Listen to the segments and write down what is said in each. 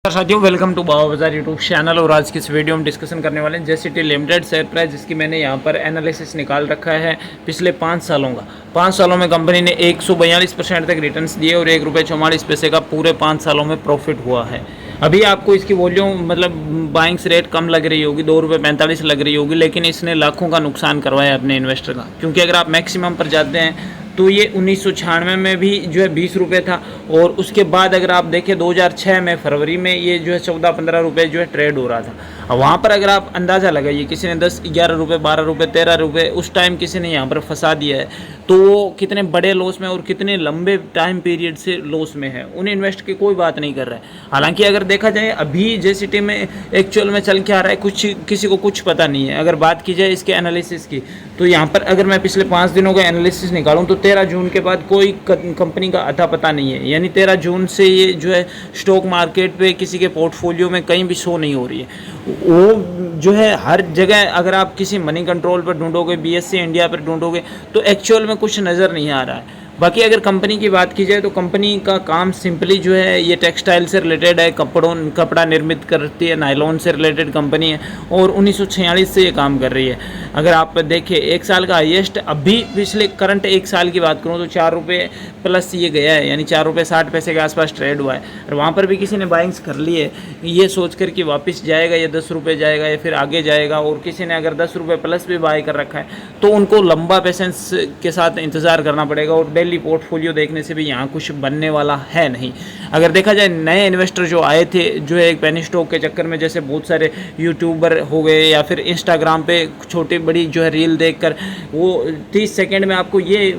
साथियों, welcome to बाबा बाजार YouTube channel. और आज की इस वीडियो में डिस्कशन करने वाले हैं जेसीटी लिमिटेड शेयर प्राइस, जिसकी मैंने यहाँ पर एनालिसिस निकाल रखा है पिछले 5 सालों का। 5 सालों में कंपनी ने 142% तक रिटर्न्स दिए और ₹1.44 का पूरे 5 सालों में प्रॉफिट हुआ है। अभी आपको इसकी वॉल्यूम मतलब बाइंग्स रेट कम लग रही होगी, ₹2.45 लग रही होगी, लेकिन इसने लाखों का नुकसान करवाया अपने इन्वेस्टर का। क्योंकि अगर आप मैक्सिमम पर जाते हैं तो ये 1996 में भी जो है ₹20 था, और उसके बाद अगर आप देखें 2006 में फरवरी में ये जो है ₹14-15 जो है ट्रेड हो रहा था। अब वहाँ पर अगर आप अंदाज़ा लगाइए, किसी ने ₹10-11, ₹12, ₹13 उस टाइम किसी ने यहाँ पर फंसा दिया है, तो वो कितने बड़े लॉस में और कितने लंबे टाइम पीरियड से लॉस में है, उन इन्वेस्ट की कोई बात नहीं कर रहा है। हालांकि अगर देखा जाए अभी जेसीटी में एक्चुअल में चल के आ रहा है, कुछ किसी को कुछ पता नहीं है। अगर बात की जाए इसके एनालिसिस की, तो यहाँ पर अगर मैं पिछले 5 दिनों का एनालिसिस निकालूँ तो 13 जून के बाद कोई कंपनी का अता पता नहीं है। यानी 13 जून से ये जो है स्टॉक मार्केट पे किसी के पोर्टफोलियो में कहीं भी शो नहीं हो रही है। वो जो है हर जगह अगर आप किसी मनी कंट्रोल पर ढूंढोगे, बीएससी इंडिया पर ढूंढोगे, तो एक्चुअल में कुछ नज़र नहीं आ रहा है। बाकी अगर कंपनी की बात की जाए तो कंपनी का काम सिंपली जो है ये टेक्सटाइल से रिलेटेड है, कपड़ा निर्मित करती है, नायलॉन से रिलेटेड कंपनी है, और 1946 से ये काम कर रही है। अगर आप देखें 1 साल का हाईएस्ट अभी पिछले करंट 1 साल की बात करूँ तो ₹4 प्लस ये गया है, यानी ₹4.60 के आसपास ट्रेड हुआ है। और वहाँ पर भी किसी ने बाइंग्स कर ली है ये सोच कर कि वापस जाएगा या ₹10 जाएगा या फिर आगे जाएगा, और किसी ने अगर ₹10 प्लस भी बाय कर रखा है तो उनको लंबा पेशेंस के साथ इंतज़ार करना पड़ेगा, और डेली पोर्टफोलियो देखने से भी यहाँ कुछ बनने वाला है नहीं। अगर देखा जाए नए इन्वेस्टर जो आए थे, जो है एक पेनी स्टॉक के चक्कर में, जैसे बहुत सारे यूट्यूबर हो गए या फिर इंस्टाग्राम पे छोटी बड़ी जो है रील देखकर वो 30 सेकंड में आपको ये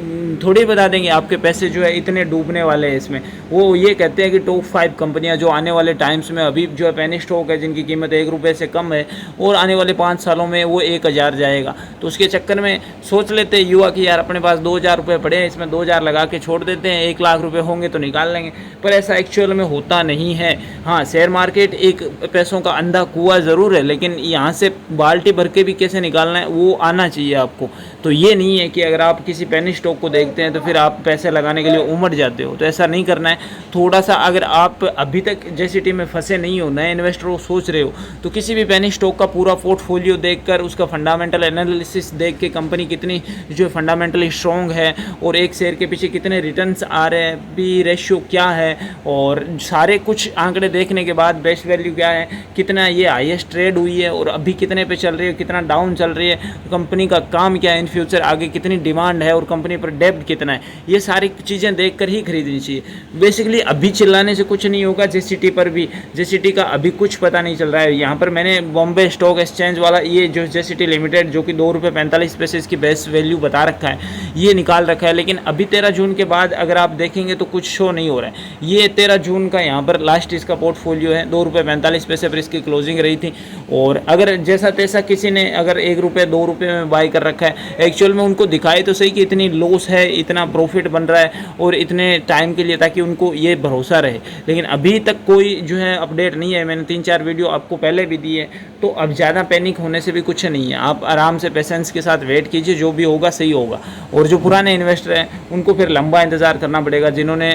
थोड़ी बता देंगे आपके पैसे जो है इतने डूबने वाले हैं इसमें। वो ये कहते हैं कि टॉप 5 कंपनियां जो आने वाले टाइम्स में अभी जो है पेनी स्टॉक है, जिनकी कीमत ₹1 से कम है, और आने वाले 5 सालों में वो 1000 जाएगा। तो उसके चक्कर में सोच लेते हैं युवा कि यार अपने पास ₹2000 पड़े हैं, इसमें 2000 लगा के छोड़ देते हैं, ₹1,00,000 होंगे तो निकाल लेंगे। पर ऐसा एक्चुअल में होता नहीं है। हाँ, शेयर मार्केट एक पैसों का अंधा कुआं ज़रूर है, लेकिन यहाँ से बाल्टी भर के भी कैसे निकालना है वो आना चाहिए आपको। तो ये नहीं है कि अगर आप किसी पेनी स्टॉक को देखते हैं तो फिर आप पैसे लगाने के लिए उमड़ जाते हो, तो ऐसा नहीं करना है। थोड़ा सा अगर आप अभी तक जेसीटी में फंसे नहीं हो, नए इन्वेस्टर हो, सोच रहे हो, तो किसी भी पेनी स्टॉक का पूरा पोर्टफोलियो देखकर उसका फंडामेंटल एनालिसिस देख के कंपनी कितनी जो फंडामेंटली स्ट्रॉन्ग है और एक शेयर के पीछे कितने रिटर्न्स आ रहे हैं, पी रेशियो क्या है, और सारे कुछ आंकड़े देखने के बाद बेस्ट वैल्यू क्या है, कितना ये हाईएस्ट ट्रेड हुई है और अभी कितने पे चल रही है, कितना डाउन चल रही है, कंपनी का काम क्या है, इन फ्यूचर आगे कितनी डिमांड है और कंपनी पर डेब्ट कितना है, ये सारी चीज़ें देखकर ही खरीदनी चाहिए। बेसिकली अभी चिल्लाने से कुछ नहीं होगा। जेसीटी पर भी, जेसीटी का अभी कुछ पता नहीं चल रहा है। यहाँ पर मैंने बॉम्बे स्टॉक एक्सचेंज वाला ये जो जेसीटी लिमिटेड जो कि ₹2.45 इसकी बेस्ट वैल्यू बता रखा है, ये निकाल रखा है, लेकिन अभी 13 जून के बाद अगर आप देखेंगे तो कुछ शो नहीं हो रहा है। ये 13 जून का यहाँ पर लास्ट इसका पोर्टफोलियो है, ₹2.45 पर इसकी क्लोजिंग रही थी। और अगर जैसा तैसा किसी ने अगर ₹1 ₹2 में बाय कर रखा है, एक्चुअल में उनको दिखाए तो सही कि इतनी लॉस है, इतना प्रॉफिट बन रहा है और इतने टाइम के लिए, ताकि उनको ये भरोसा रहे। लेकिन अभी तक कोई जो है अपडेट नहीं है। मैंने 3-4 वीडियो आपको पहले भी दी है, तो अब ज़्यादा पैनिक होने से भी कुछ नहीं है। आप आराम से पेशेंस के साथ वेट कीजिए, जो भी होगा सही होगा। और जो पुराने इन्वेस्टर हैं उनको फिर लंबा इंतज़ार करना पड़ेगा। जिन्होंने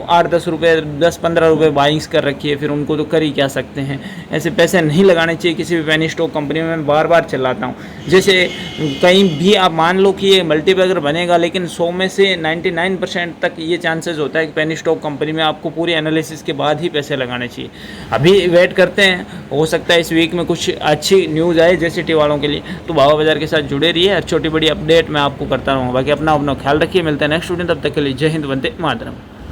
₹8-10 ₹10-15 बाइंग्स कर रखी है, फिर उनको तो कर ही क्या सकते हैं। ऐसे पैसे नहीं लगाने चाहिए किसी भी पेनी स्टॉक कंपनी में। मैं बार बार चिल्लाता हूँ, जैसे कहीं भी आप मान लो कि ये मल्टीबैगर बनेगा, लेकिन 100 में से 99% तक ये चांसेस होता है कि पेनी स्टॉक कंपनी में आपको पूरी एनालिसिस के बाद ही पैसे लगाने चाहिए। अभी वेट करते हैं, हो सकता है इस वीक में कुछ अच्छी न्यूज़ आए जेसीटी वालों के लिए। तो बाबा बाजार के साथ जुड़े रहिए, छोटी बड़ी अपडेट मैं आपको करता रहूँगा। बाकी अपना ख्याल रखिए, मिलते हैं नेक्स्ट वीडियो, तब तक के लिए जय हिंद, वंदे मातरम।